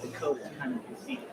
The code is kind of deceiving.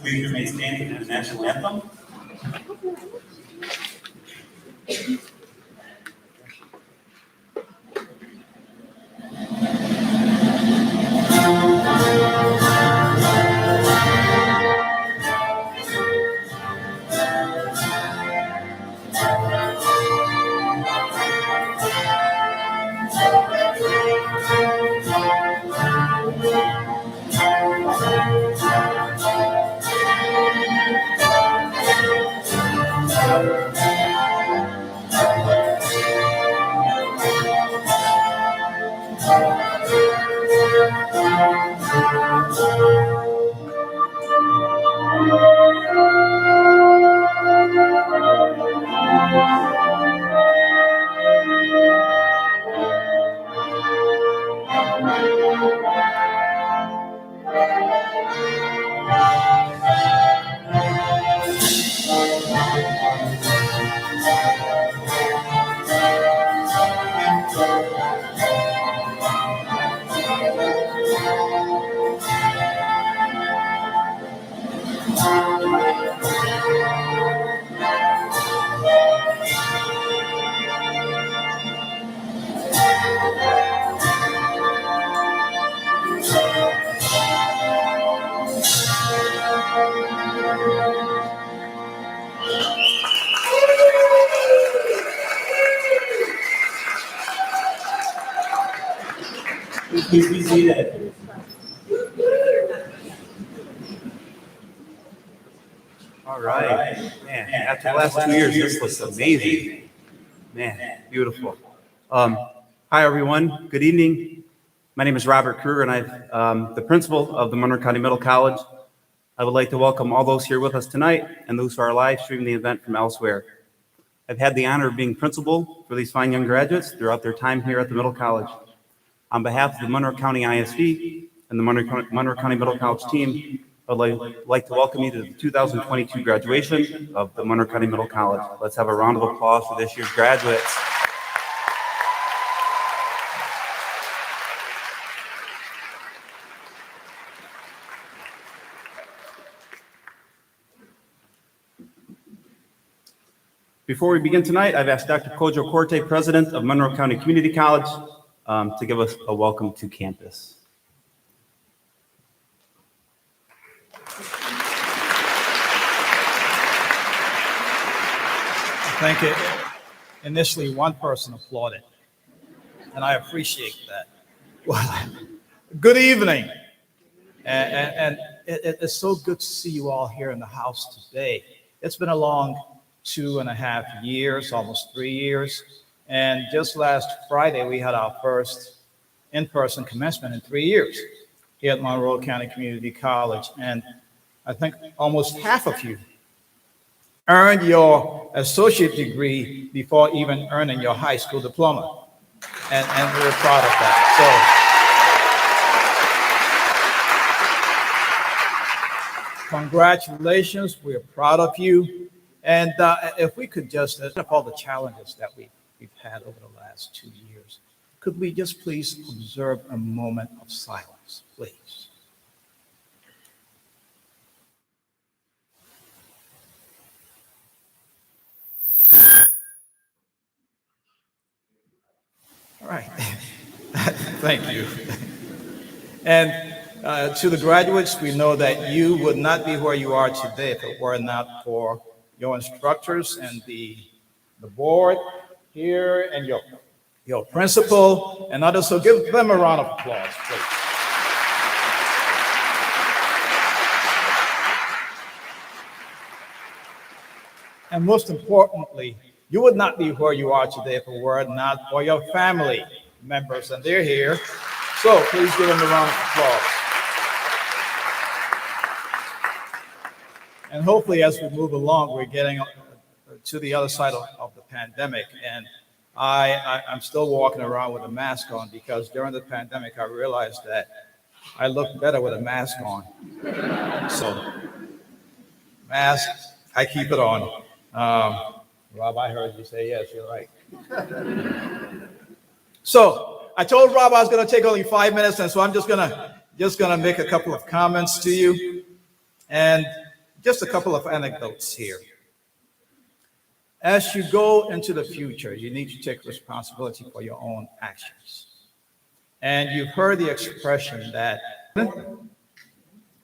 Please remain standing for the national anthem. Please be seated. All right. Man, after the last 2 years, this looks amazing. Man, beautiful. Hi, everyone. Good evening. My name is Robert Kruger, and I'm the principal of the Monroe County Middle College. I would like to welcome all those here with us tonight and those who are live streaming the event from elsewhere. I've had the honor of being principal for these fine young graduates throughout their time here at the Middle College. On behalf of the Monroe County ISD and the Monroe County Middle College team, I'd like to welcome you to the 2022 graduation of the Monroe County Middle College. Let's have a round of applause for this year's graduates. Before we begin tonight, I've asked Dr. Kojo Corte, President of Monroe County Community College, to give us a welcome to campus. Thank you. Initially, one person applauded, and I appreciate that. Well, good evening. And it's so good to see you all here in the house today. It's been a long 2.5 years, almost 3 years. And just last Friday, we had our first in-person commencement in 3 years here at Monroe County Community College. And I think almost half of you earned your associate degree before even earning your high school diploma. And we're proud of that. So congratulations, we're proud of you. And if we could just, of all the challenges that we've had over the last 2 years, could we just please observe a moment of silence, please? All right. Thank you. And to the graduates, we know that you would not be where you are today if it were not for your instructors and the board here and your principal and others. So give them a round of applause, please. And most importantly, you would not be where you are today if it were not for your family members, and they're here. So please give them a round of applause. And hopefully, as we move along, we're getting to the other side of the pandemic. And I'm still walking around with a mask on because during the pandemic, I realized that I look better with a mask on. So, mask, I keep it on. Rob, I heard you say yes, you're right. So I told Rob I was going to take only 5 minutes, and so I'm just gonna make a couple of comments to you, and just a couple of anecdotes here. As you go into the future, you need to take responsibility for your own actions. And you've heard the expression that,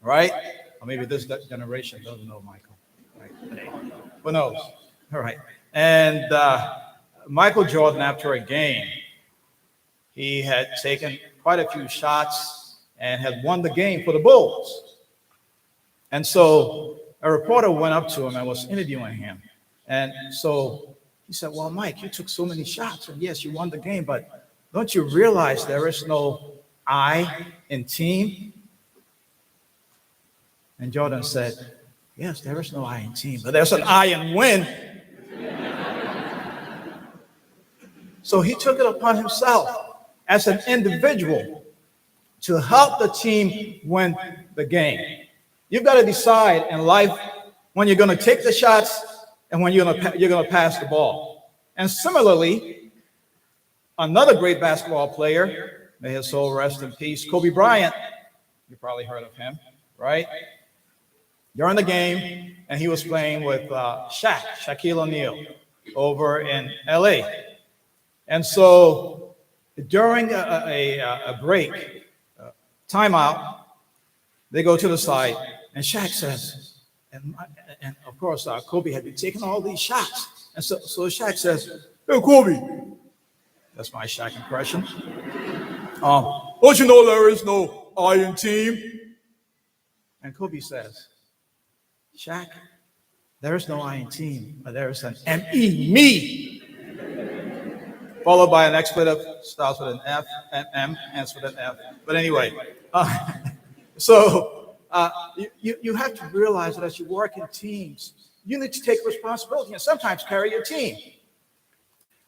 right? Or maybe this generation doesn't know Michael. Right? Who knows? All right. And Michael Jordan, after a game, he had taken quite a few shots and had won the game for the Bulls. And so a reporter went up to him and was interviewing him. And so he said, well, Mike, you took so many shots, and yes, you won the game, but don't you realize there is no I in team? And Jordan said, yes, there is no I in team, but there's an I in win. So he took it upon himself as an individual to help the team win the game. You've got to decide in life when you're going to take the shots and when you're going to pass the ball. And similarly, another great basketball player, may his soul rest in peace, Kobe Bryant, you probably heard of him, right? During the game, and he was playing with Shaquille O'Neal over in LA. And so during a break, timeout, they go to the side, and Shaq says, and of course, Kobe had been taking all these shots. And so Shaq says, hey, Kobe, that's my Shaq impression. Don't you know there is no I in team? And Kobe says, Shaq, there is no I in team, but there is an M-E, me. Followed by an expletive, starts with an F, and M ends with an F. But anyway, so you have to realize that as you work in teams, you need to take responsibility and sometimes carry your team.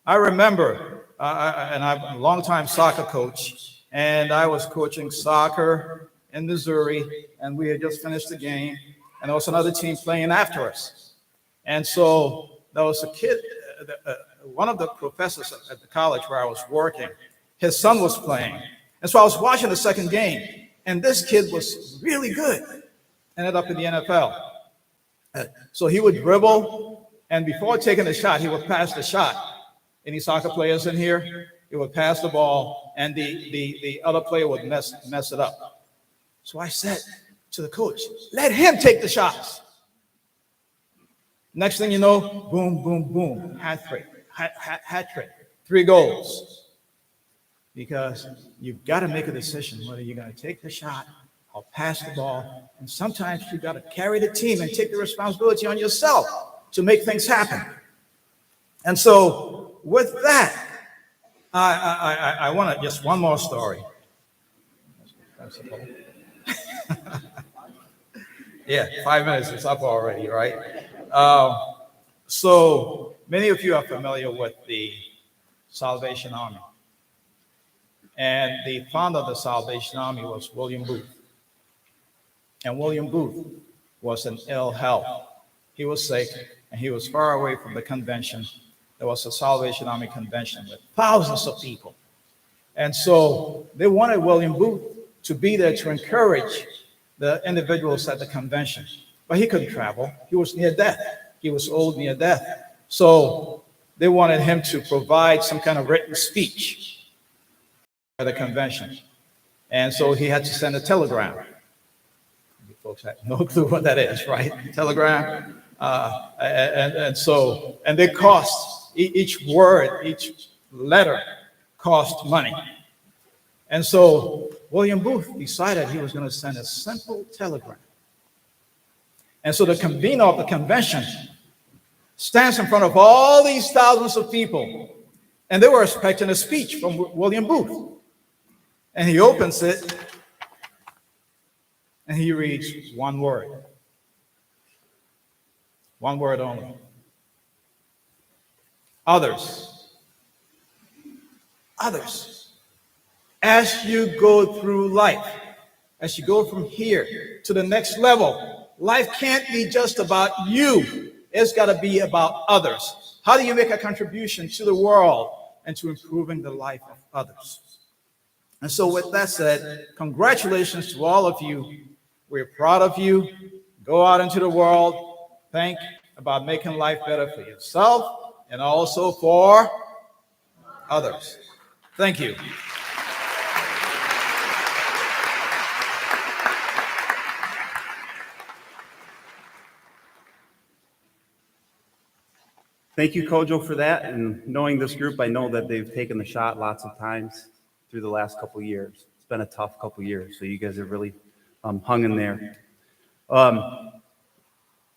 I remember, and I'm a longtime soccer coach, and I was coaching soccer in Missouri, and we had just finished the game, and there was another team playing after us. And so there was a kid, one of the professors at the college where I was working, his son was playing. And so I was watching the second game, and this kid was really good, ended up in the NFL. So he would dribble, and before taking the shot, he would pass the shot. Any soccer players in here? He would pass the ball, and the other player would mess it up. So I said to the coach, let him take the shots. Next thing you know, boom, boom, boom, hat trick, 3 goals. Because you've got to make a decision whether you're going to take the shot or pass the ball. And sometimes you've got to carry the team and take the responsibility on yourself to make things happen. And so with that, I want to just one more story. Yeah, 5 minutes is up already, right? So many of you are familiar with the Salvation Army. And the founder of the Salvation Army was William Booth. And William Booth was in ill health. He was sick, and he was far away from the convention. There was a Salvation Army convention with thousands of people. And so they wanted William Booth to be there to encourage the individuals at the convention. But he couldn't travel. He was near death. He was old, near death. So they wanted him to provide some kind of written speech at the convention. And so he had to send a telegram. You folks have no clue what that is, right? Telegram. And they cost, each word, each letter cost money. And so William Booth decided he was going to send a simple telegram. And so the convener of the convention stands in front of all these thousands of people, and they were expecting a speech from William Booth. And he opens it, and he reads one word. One word only. Others. Others. As you go through life, as you go from here to the next level, life can't be just about you. It's got to be about others. How do you make a contribution to the world and to improving the life of others? And so with that said, congratulations to all of you. We're proud of you. Go out into the world. Think about making life better for yourself and also for others. Thank you. Thank you, Kojo, for that. And knowing this group, I know that they've taken the shot lots of times through the last couple of years. It's been a tough couple of years, so you guys have really hung in there.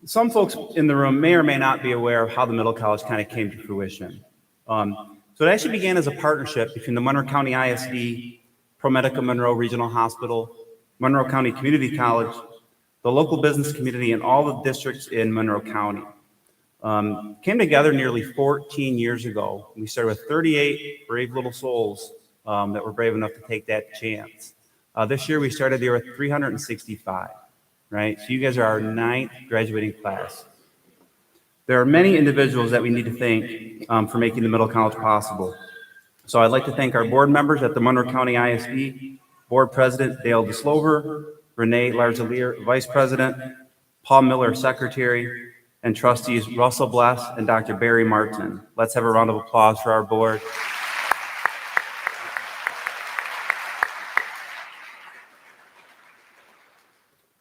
Some folks in the room may or may not be aware of how the Middle College kind of came to fruition. So it actually began as a partnership between the Monroe County ISD, ProMedica Monroe Regional Hospital, Monroe County Community College, the local business community, and all the districts in Monroe County. Came together nearly 14 years ago. We started with 38 brave little souls that were brave enough to take that chance. This year we started there with 365, right? So you guys are our 9th graduating class. There are many individuals that we need to thank for making the Middle College possible. So I'd like to thank our board members at the Monroe County ISD, Board President Dale DeSlover, Renee Larzalier, Vice President, Paul Miller, Secretary, and trustees Russell Bless and Dr. Barry Martin. Let's have a round of applause for our board.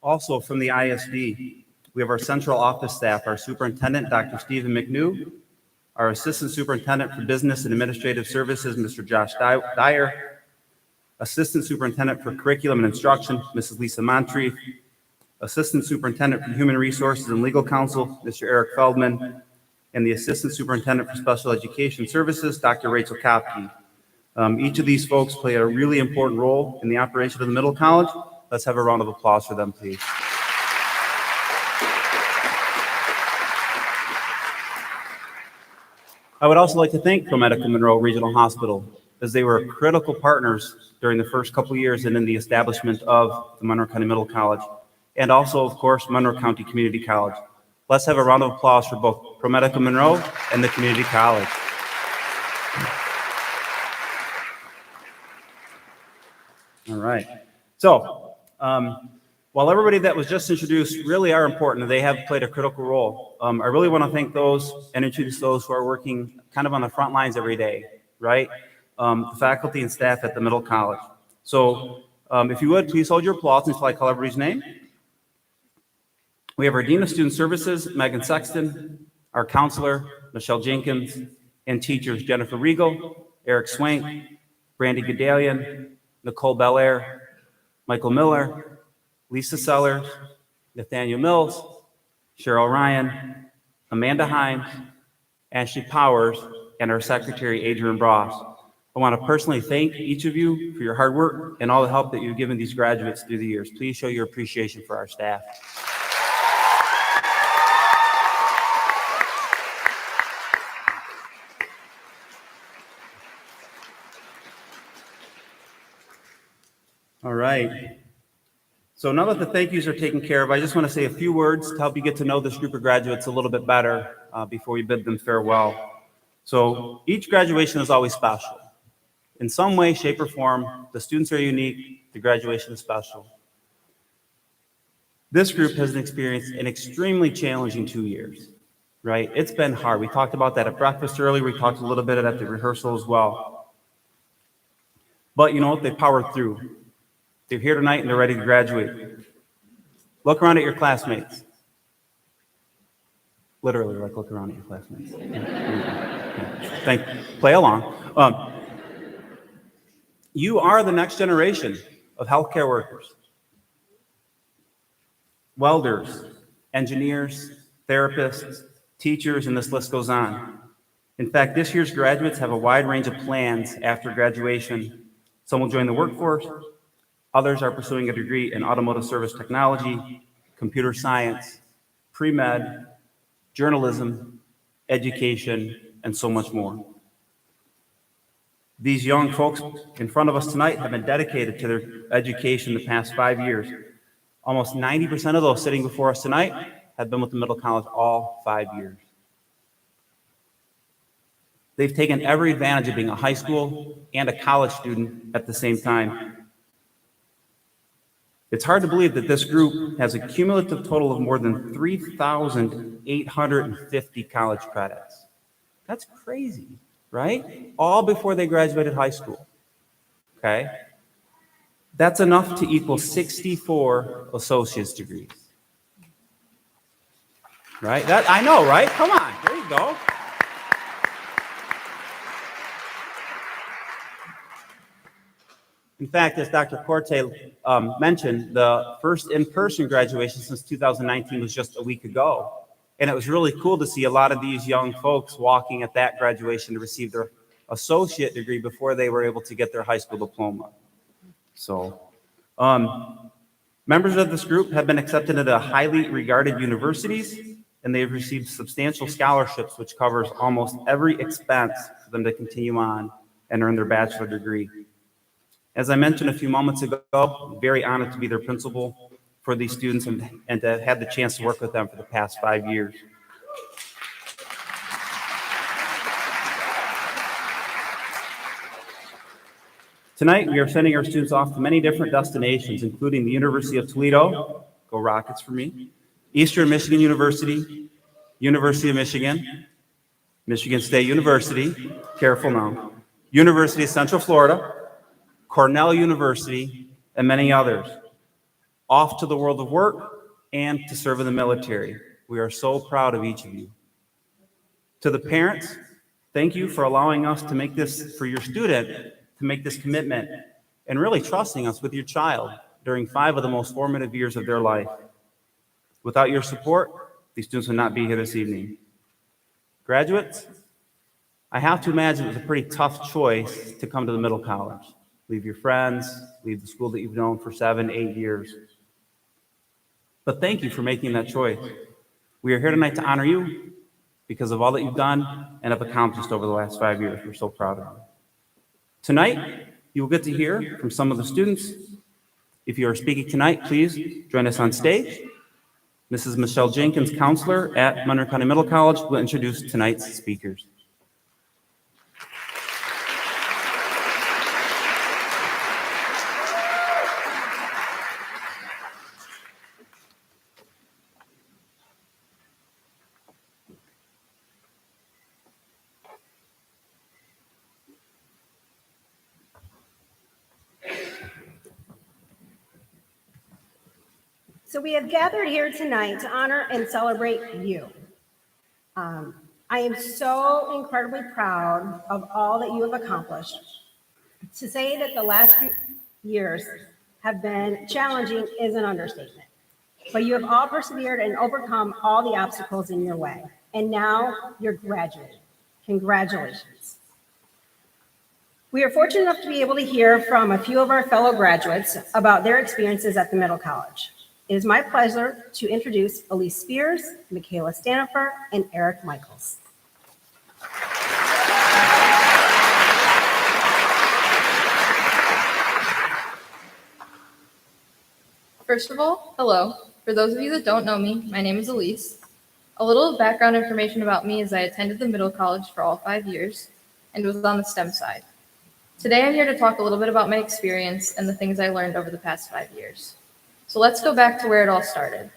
Also from the ISD, we have our central office staff, our superintendent, Dr. Stephen McNew, our assistant superintendent for business and administrative services, Mr. Josh Dyer, assistant superintendent for curriculum and instruction, Mrs. Lisa Montree, assistant superintendent for human resources and legal counsel, Mr. Eric Feldman, and the assistant superintendent for special education services, Dr. Rachel Kopke. Each of these folks play a really important role in the operation of the Middle College, Let's have a round of applause for them, please. I would also like to thank ProMedica Monroe Regional Hospital, as they were critical partners during the first couple of years and in the establishment of the Monroe County Middle College, and also, of course, Monroe County Community College. Let's have a round of applause for both ProMedica Monroe and the Community College. All right. So, while everybody that was just introduced really are important, and they have played a critical role, I really want to thank those and introduce those who are working kind of on the front lines every day, right? The faculty and staff at the Middle College. So, if you would, please hold your applause until I call everybody's name. We have our Dean of Student Services, Megan Sexton, our counselor, Michelle Jenkins, and teachers, Jennifer Regal, Eric Swank, Brandy Gedalian, Nicole Belair, Michael Miller, Lisa Sellers, Nathaniel Mills, Cheryl Ryan, Amanda Himes, Ashley Powers, and our secretary, Adrian Bross. I want to personally thank each of you for your hard work and all the help that you've given these graduates through the years. Please show your appreciation for our staff. All right. So now that the thank yous are taken care of, I just want to say a few words to help you get to know this group of graduates a little bit better before we bid them farewell. So each graduation is always special. In some way, shape, or form, the students are unique, the graduation is special. This group has experienced an extremely challenging 2 years, right? It's been hard. We talked about that at breakfast earlier. We talked a little bit at the rehearsal as well. But you know what? They powered through. They're here tonight and they're ready to graduate. Look around at your classmates. Literally, like look around at your classmates. Play along. You are the next generation of healthcare workers, welders, engineers, therapists, teachers, and this list goes on. In fact, this year's graduates have a wide range of plans after graduation. Some will join the workforce. Others are pursuing a degree in automotive service technology, computer science, pre-med, journalism, education, and so much more. These young folks in front of us tonight have been dedicated to their education the past 5 years. Almost 90% of those sitting before us tonight have been with the Middle College all 5 years. They've taken every advantage of being a high school and a college student at the same time. It's hard to believe that this group has a cumulative total of more than 3,850 college credits. That's crazy, right? All before they graduated high school, okay? That's enough to equal 64 associate's degrees, right? That I know, right? Come on, there you go. In fact, as Dr. Corte mentioned, the first in-person graduation since 2019 was just a week ago. And it was really cool to see a lot of these young folks walking at that graduation to receive their associate degree before they were able to get their high school diploma. So, members of this group have been accepted into highly regarded universities, and they've received substantial scholarships, which covers almost every expense for them to continue on and earn their bachelor degree. As I mentioned a few moments ago, I'm very honored to be their principal for these students and to have had the chance to work with them for the past 5 years. Tonight, we are sending our students off to many different destinations, including the University of Toledo, go Rockets for me, Eastern Michigan University, University of Michigan, Michigan State University, careful now, University of Central Florida, Cornell University, and many others, off to the world of work and to serve in the military. We are so proud of each of you. To the parents, thank you for allowing us to make this, for your student, to make this commitment and really trusting us with your child during 5 of the most formative years of their life. Without your support, these students would not be here this evening. Graduates, I have to imagine it was a pretty tough choice to come to the Middle College. leave your friends, leave the school that you've known for 7, 8 years. But thank you for making that choice. We are here tonight to honor you because of all that you've done and have accomplished over the last 5 years. We're so proud of you. Tonight, you will get to hear from some of the students. If you are speaking tonight, please join us on stage. Mrs. Michelle Jenkins, counselor at Monroe County Middle College, will introduce tonight's speakers. So we have gathered here tonight to honor and celebrate you. I am so incredibly proud of all that you have accomplished. To say that the last few years have been challenging is an understatement. But you have all persevered and overcome all the obstacles in your way. And now you're graduating. Congratulations. We are fortunate enough to be able to hear from a few of our fellow graduates about their experiences at the Middle College. It is my pleasure to introduce Elise Spears, Michaela Stanifer, and Eric Michaels. First of all, hello. For those of you that don't know me, my name is Elise. A little background information about me is I attended the Middle College for all 5 years and was on the STEM side. Today I'm here to talk a little bit about my experience and the things I learned over the past 5 years. So let's go back to where it all started.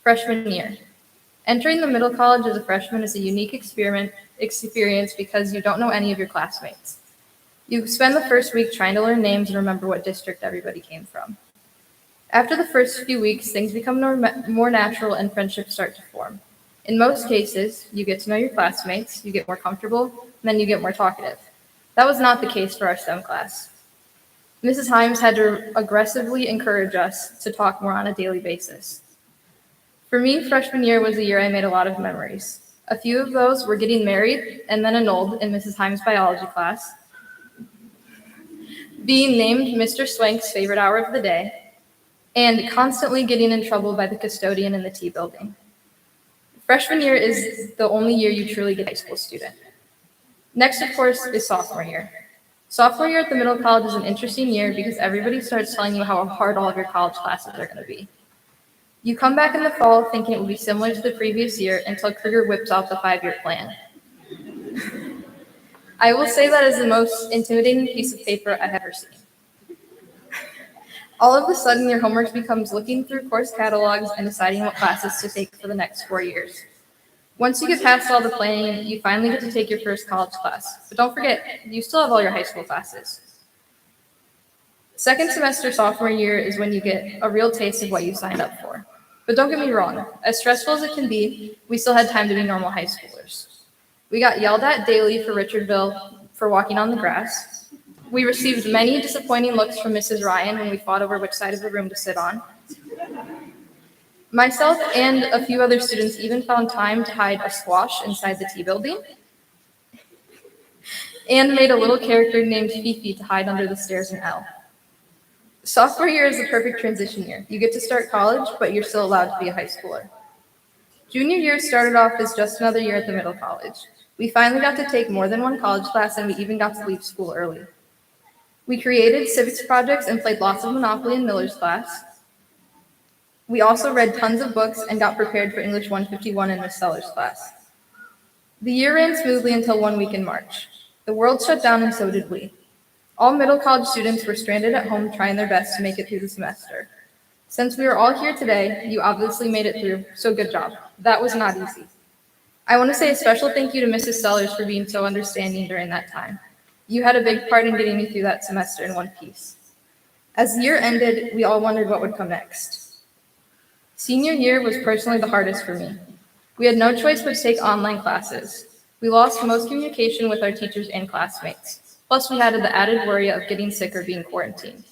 Freshman year. Entering the Middle College as a freshman is a unique experience because you don't know any of your classmates. You spend the first week trying to learn names and remember what district everybody came from. After the first few weeks, things become more natural and friendships start to form. In most cases, you get to know your classmates, you get more comfortable, and then you get more talkative. That was not the case for our STEM class. Mrs. Himes had to aggressively encourage us to talk more on a daily basis. For me, freshman year was the year I made a lot of memories. A few of those were getting married and then annulled in Mrs. Himes' biology class, being named Mr. Swank's favorite hour of the day, and constantly getting in trouble by the custodian in the T building. Freshman year is the only year you truly get a high school student. Next, of course, is sophomore year. Sophomore year at the Middle College is an interesting year because everybody starts telling you how hard all of your college classes are going to be. You come back in the fall thinking it will be similar to the previous year until Kruger whips out the 5-year plan. I will say that is the most intimidating piece of paper I've ever seen. All of a sudden, your homework becomes looking through course catalogs and deciding what classes to take for the next 4 years. Once you get past all the planning, you finally get to take your first college class. But don't forget, you still have all your high school classes. Second semester sophomore year is when you get a real taste of what you signed up for. But don't get me wrong, as stressful as it can be, we still had time to be normal high schoolers. We got yelled at daily for Richardville for walking on the grass. We received many disappointing looks from Mrs. Ryan when we fought over which side of the room to sit on. Myself and a few other students even found time to hide a squash inside the T building and made a little character named Fifi to hide under the stairs in L. Sophomore year is the perfect transition year. You get to start college, but you're still allowed to be a high schooler. Junior year started off as just another year at the Middle College. We finally got to take more than one college class, and we even got to leave school early. We created civics projects and played lots of Monopoly in Miller's class. We also read tons of books and got prepared for English 151 in Miss Sellers' class. The year ran smoothly until 1 week in March. The world shut down and so did we. All middle college students were stranded at home trying their best to make it through the semester. Since we are all here today, you obviously made it through, so good job. That was not easy. I want to say a special thank you to Mrs. Sellers for being so understanding during that time. You had a big part in getting me through that semester in one piece. As the year ended, we all wondered what would come next. Senior year was personally the hardest for me. We had no choice but to take online classes. We lost most communication with our teachers and classmates. Plus, we had the added worry of getting sick or being quarantined.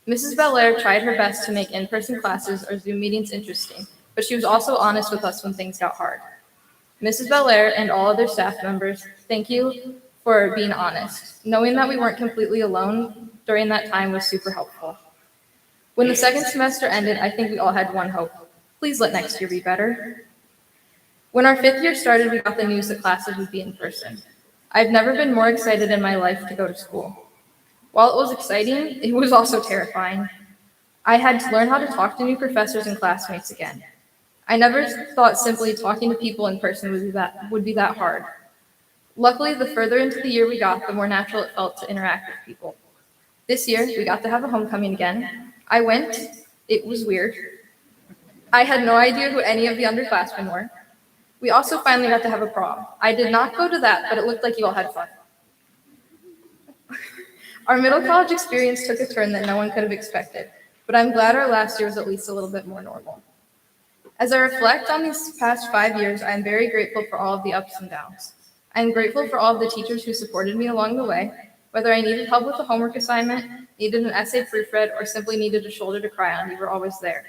Mrs. Belair tried her best to make in-person classes or Zoom meetings interesting, but she was also honest with us when things got hard. Mrs. Belair and all other staff members, thank you for being honest. Knowing that we weren't completely alone during that time was super helpful. When the second semester ended, I think we all had one hope. Please let next year be better. When our 5th year started, we got the news that classes would be in person. I've never been more excited in my life to go to school. While it was exciting, it was also terrifying. I had to learn how to talk to new professors and classmates again. I never thought simply talking to people in person would be that hard. Luckily, the further into the year we got, the more natural it felt to interact with people. This year, we got to have a homecoming again. I went. It was weird. I had no idea who any of the underclassmen were. We also finally got to have a prom. I did not go to that, but it looked like you all had fun. Our middle college experience took a turn that no one could have expected, but I'm glad our last year was at least a little bit more normal. As I reflect on these past 5 years, I am very grateful for all of the ups and downs. I am grateful for all of the teachers who supported me along the way, whether I needed help with a homework assignment, needed an essay proofread, or simply needed a shoulder to cry on, you were always there.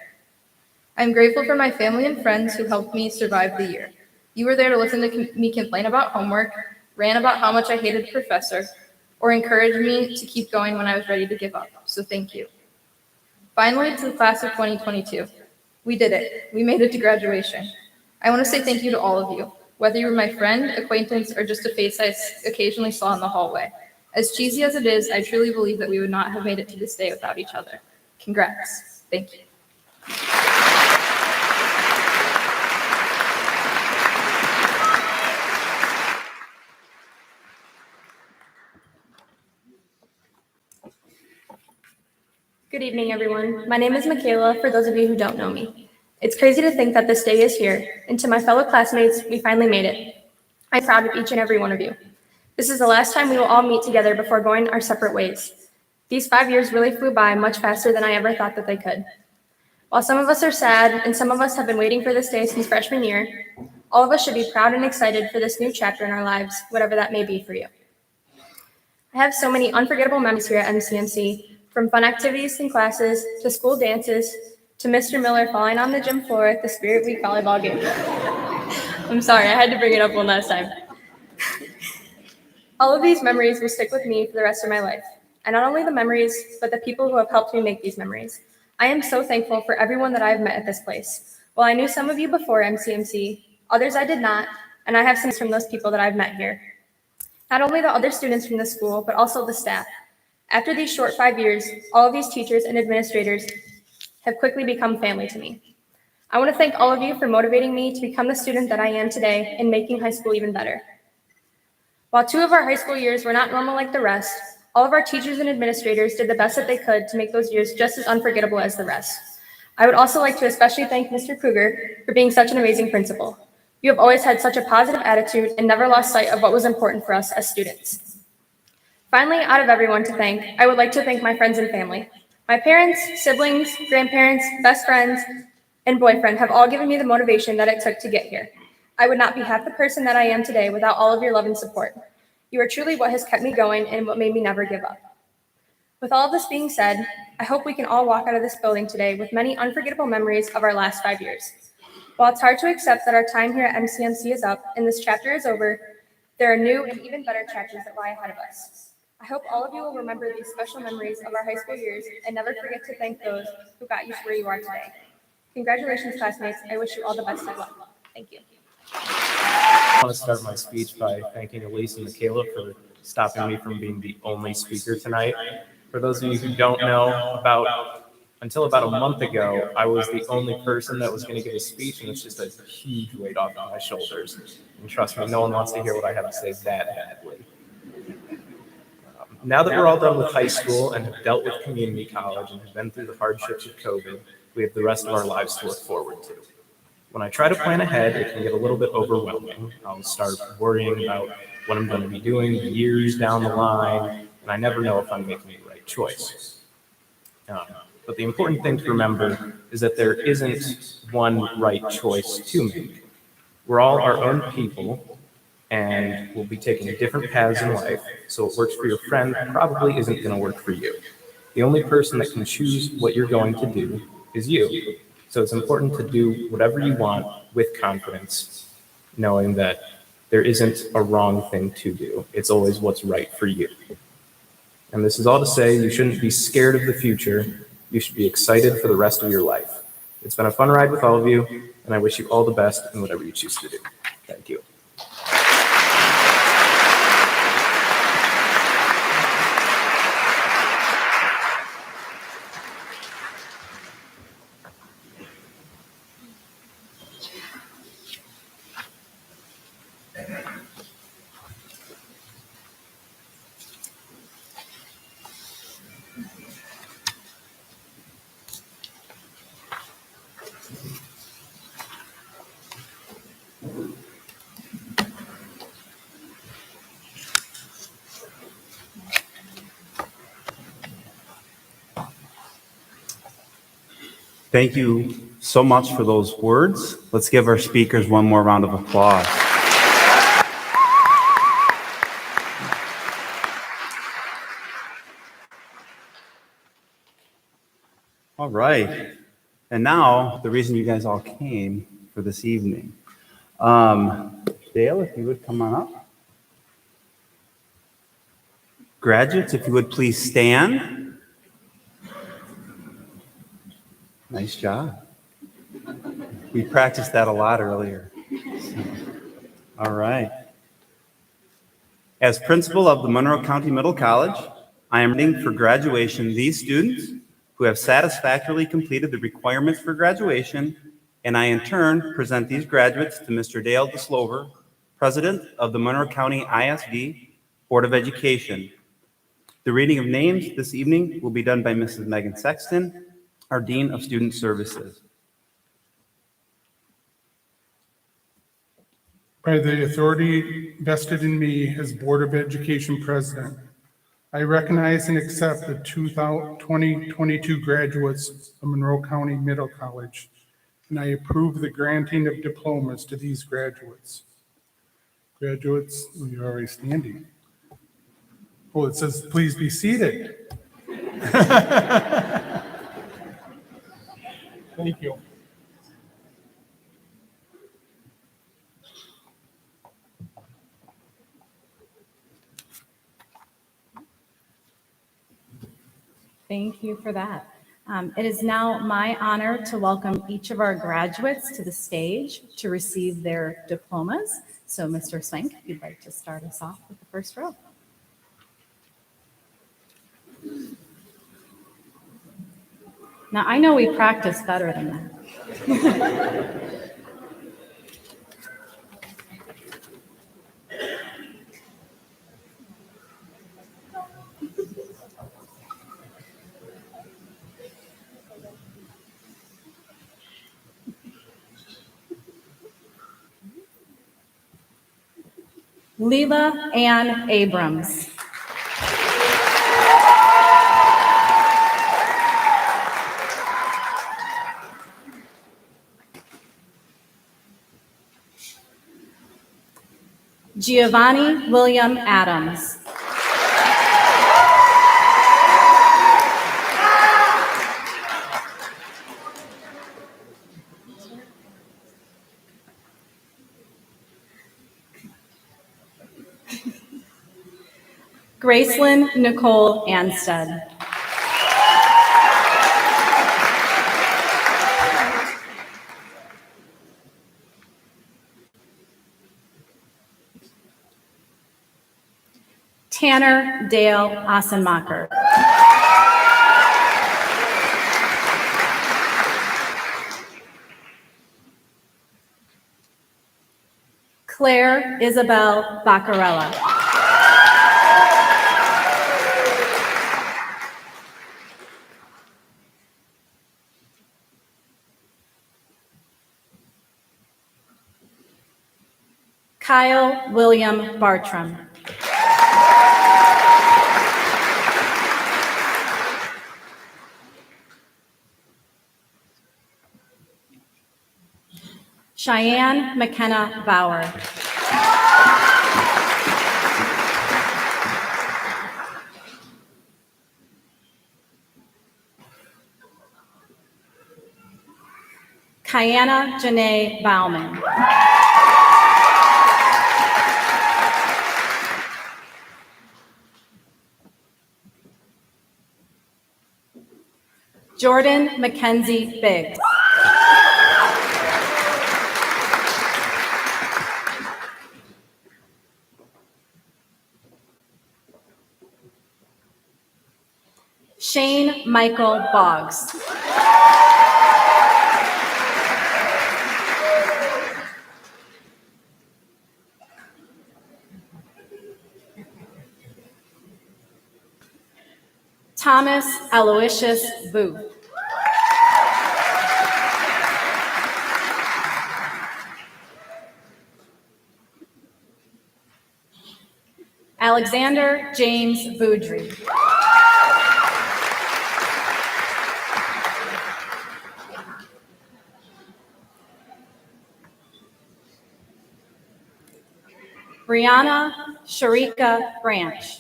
I am grateful for my family and friends who helped me survive the year. You were there to listen to me complain about homework, rant about how much I hated the professor, or encourage me to keep going when I was ready to give up, so thank you. Finally, to the class of 2022. We did it. We made it to graduation. I want to say thank you to all of you, whether you were my friend, acquaintance, or just a face I occasionally saw in the hallway. As cheesy as it is, I truly believe that we would not have made it to this day without each other. Congrats. Thank you. Good evening, everyone. My name is Michaela, for those of you who don't know me. It's crazy to think that this day is here, and to my fellow classmates, we finally made it. I'm proud of each and every one of you. This is the last time we will all meet together before going our separate ways. These 5 years really flew by much faster than I ever thought that they could. While some of us are sad, and some of us have been waiting for this day since freshman year, all of us should be proud and excited for this new chapter in our lives, whatever that may be for you. I have so many unforgettable memories here at MCMC, from fun activities in classes, to school dances, to Mr. Miller falling on the gym floor at the Spirit Week volleyball game. I'm sorry, I had to bring it up one last time. All of these memories will stick with me for the rest of my life. And not only the memories, but the people who have helped me make these memories. I am so thankful for everyone that I have met at this place. While I knew some of you before MCMC, others I did not, and I have some from those people that I've met here. Not only the other students from the school, but also the staff. After these short 5 years, all of these teachers and administrators have quickly become family to me. I want to thank all of you for motivating me to become the student that I am today and making high school even better. While 2 of our high school years were not normal like the rest, all of our teachers and administrators did the best that they could to make those years just as unforgettable as the rest. I would also like to especially thank Mr. Kruger for being such an amazing principal. You have always had such a positive attitude and never lost sight of what was important for us as students. Finally, out of everyone to thank, I would like to thank my friends and family. My parents, siblings, grandparents, best friends, and boyfriend have all given me the motivation that it took to get here. I would not be half the person that I am today without all of your love and support. You are truly what has kept me going and what made me never give up. With all of this being said, I hope we can all walk out of this building today with many unforgettable memories of our last 5 years. While it's hard to accept that our time here at MCMC is up and this chapter is over, there are new and even better chapters that lie ahead of us. I hope all of you will remember these special memories of our high school years and never forget to thank those who got you to where you are today. Congratulations, classmates. I wish you all the best of luck. Thank you. I want to start my speech by thanking Elise and Michaela for stopping me from being the only speaker tonight. For those of you who don't know, until about a month ago, I was the only person that was going to give a speech, and it's just a huge weight off of my shoulders. And trust me, no one wants to hear what I have to say that badly. Now that we're all done with high school and have dealt with community college and have been through the hardships of COVID, we have the rest of our lives to look forward to. When I try to plan ahead, it can get a little bit overwhelming. I'll start worrying about what I'm going to be doing years down the line, and I never know if I'm making the right choice. But the important thing to remember is that there isn't one right choice to make. We're all our own people, and we'll be taking different paths in life, so what works for your friend probably isn't going to work for you. The only person that can choose what you're going to do is you. So it's important to do whatever you want with confidence, knowing that there isn't a wrong thing to do. It's always what's right for you. And this is all to say you shouldn't be scared of the future. You should be excited for the rest of your life. It's been a fun ride with all of you, and I wish you all the best in whatever you choose to do. Thank you. Thank you so much for those words. Let's give our speakers one more round of applause. All right. And now, the reason you guys all came for this evening. Dale, if you would come on up. Graduates, if you would please stand. Nice job. We practiced that a lot earlier. All right. As principal of the Monroe County Middle College, I am presenting for graduation these students who have satisfactorily completed the requirements for graduation, and I in turn present these graduates to Mr. Dale DeSlover, President of the Monroe County ISD Board of Education. The reading of names this evening will be done by Mrs. Megan Sexton, our Dean of Student Services. By the authority vested in me as Board of Education President, I recognize and accept the 2022 graduates of Monroe County Middle College, and I approve the granting of diplomas to these graduates. Graduates, you're already standing. Oh, it says, please be seated. Thank you. Thank you for that. It is now my honor to welcome each of our graduates to the stage to receive their diplomas. So Mr. Swank, if you'd like to start us off with the first row. Now, I know we practice better than that. Leela Ann Abrams. Giovanni William Adams. Gracelyn Nicole Anstead. Tanner Dale Ossenmacher. Claire Isabel Baccarella. Kyle William Bartram. Cheyenne McKenna Bauer. Kiana Janae Bauman. Jordan Mackenzie Biggs. Shane Michael Boggs. Thomas Aloysius Booth. Alexander James Boudry. Brianna Sharika Branch.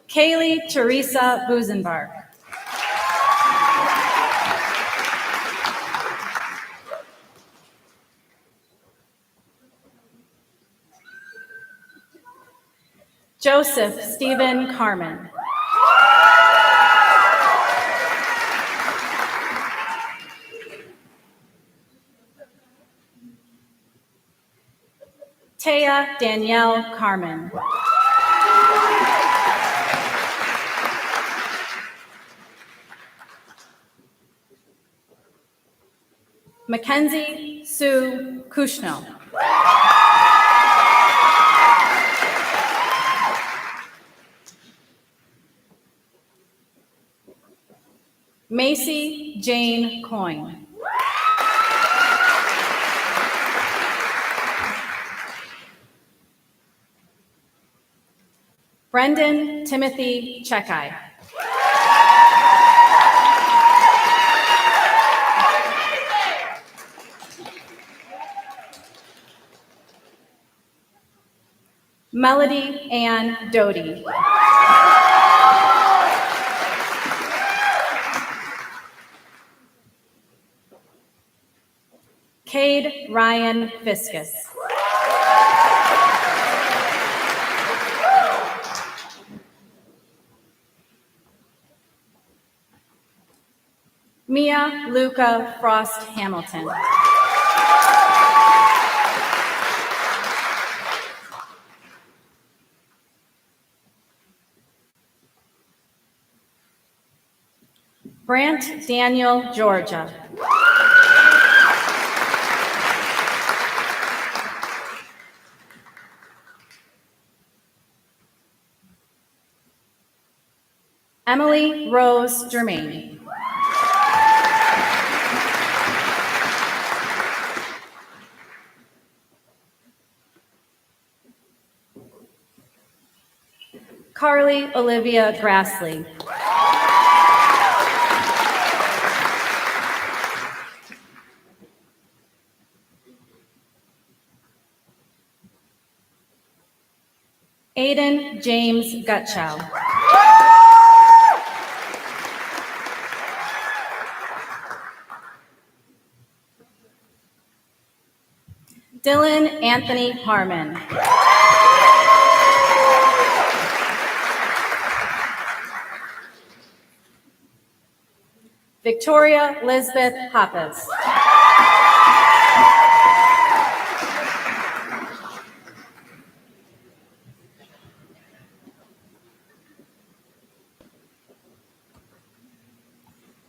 Kaylee Teresa Buzenbark. Joseph Stephen Carmen. Taya Danielle Carmen. Mackenzie Sue Kushno. Macy Jane Coyne. Brendan Timothy Chekai. Melody Ann Doty. Cade Ryan Fiscus. Mia Luca Frost Hamilton. Brant Daniel Georgia. Emily Rose Germain. Carly Olivia Grassley. Aiden James Gutchow. Dylan Anthony Harmon. Victoria Lisbeth Hoppes.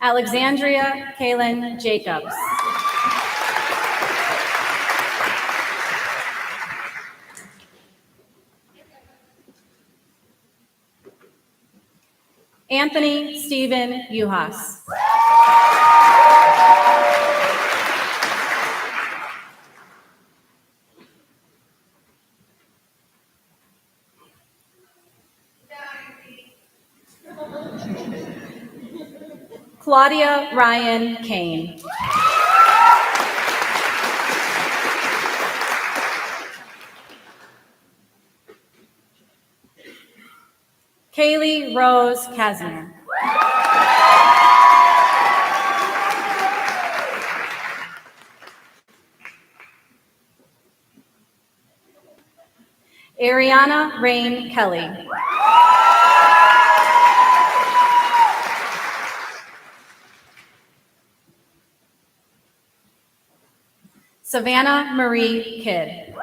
Alexandria Kaylin Jacobs. Anthony Stephen Uhas. Claudia Ryan Kane. Kaylee Rose Casimir. Ariana Rain Kelly. Savannah Marie Kidd.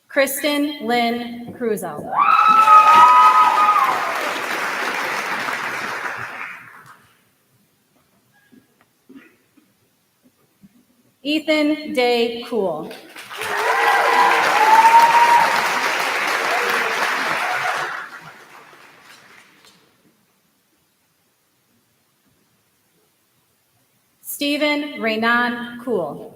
Kristen Lynn Cruzo. Ethan Day Cool. Stephen Raynon Cool.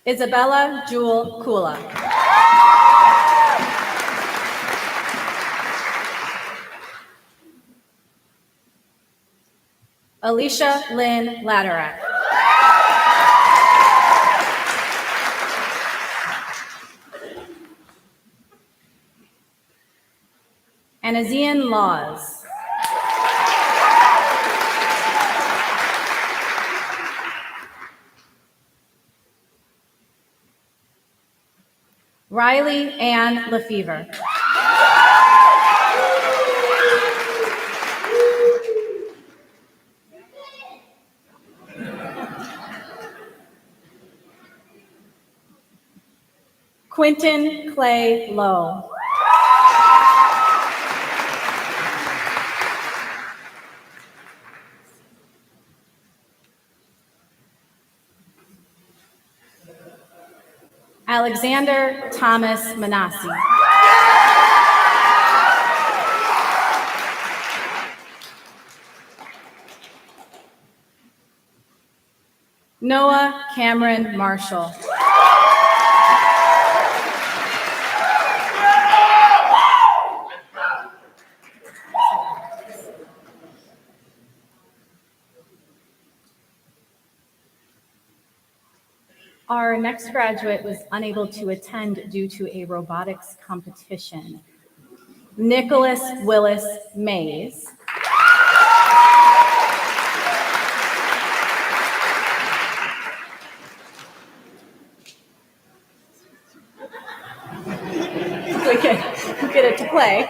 Isabella Jewel Kula. Alicia Lynn Laderack. Anazian Laws. Riley Ann Lefevre. Quentin Clay Lowe. Alexander Thomas Manassi. Noah Cameron Marshall. Our next graduate was unable to attend due to a robotics competition. Nicholas Willis Mays. We get it to play.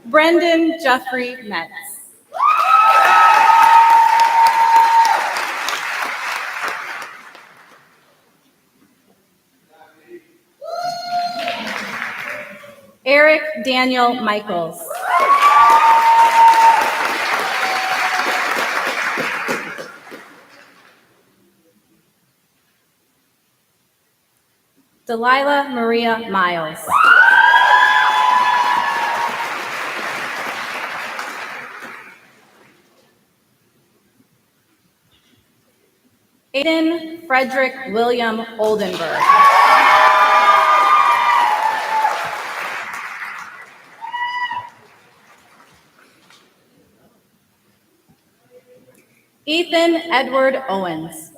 Brendan Jeffrey Metz. Eric Daniel Michaels. Delilah Maria Miles. Aiden Frederick William Oldenburg. Ethan Edward Owens.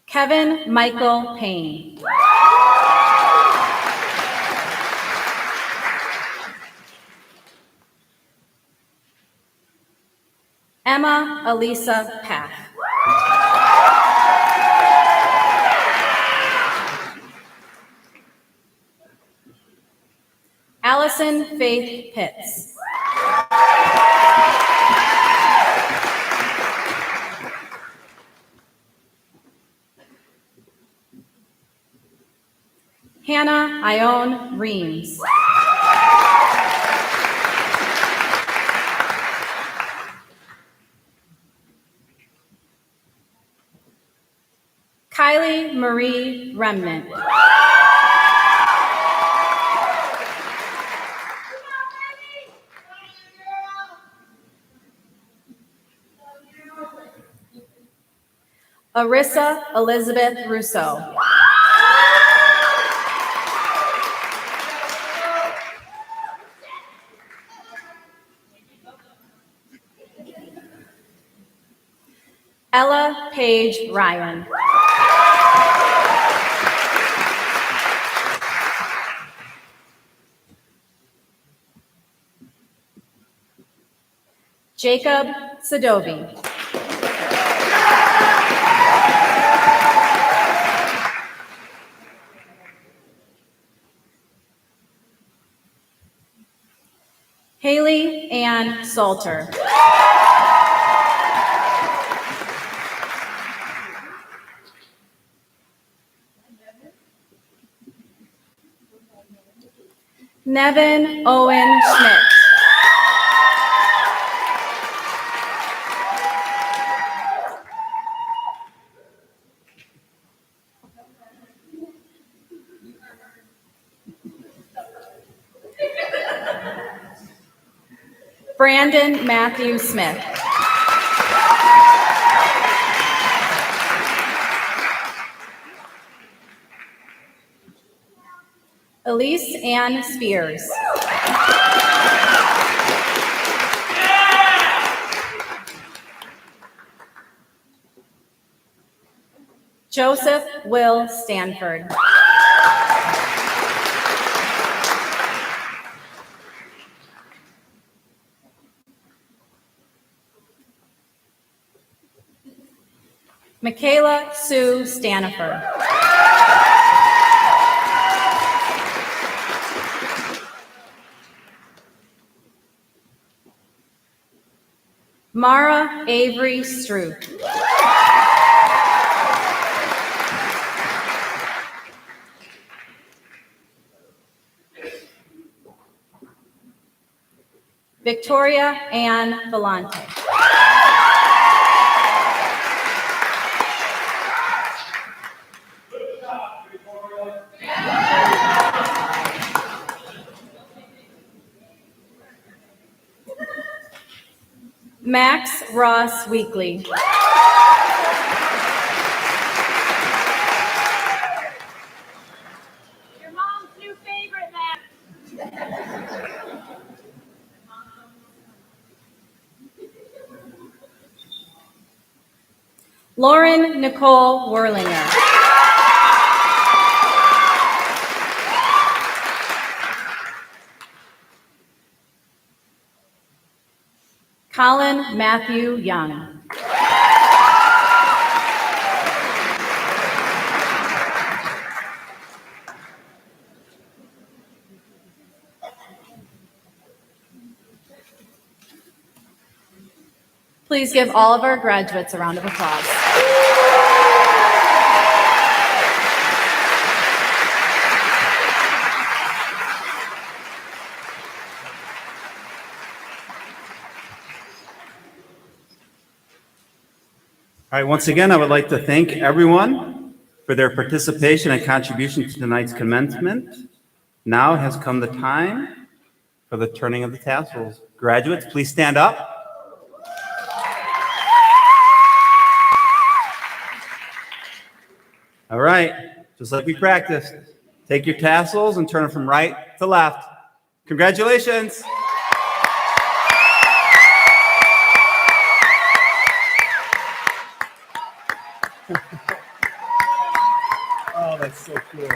Kevin Michael Payne. Emma Elisa Path. Allison Faith Pitts. Hannah Ione Reams. Kylie Marie Remnant. Arissa Elizabeth Rousseau. Ella Paige Ryan. Jacob Sadovi. Haley Ann Salter. Nevin Owen Schmidt. Brandon Matthew Smith. Elise Ann Spears. Joseph Will Stanford. Michaela Sue Stanifer. Mara Avery Stroop. Victoria Ann Vellante. Max Ross Weekly. Your mom's new favorite, Max. Lauren Nicole Werlinger. Colin Matthew Young. Please give all of our graduates a round of applause. All right, once again, I would like to thank everyone for their participation and contribution to tonight's commencement. Now has come the time for the turning of the tassels. Graduates, please stand up. All right, just like we practiced, take your tassels and turn them from right to left. Congratulations. Oh, that's so cool.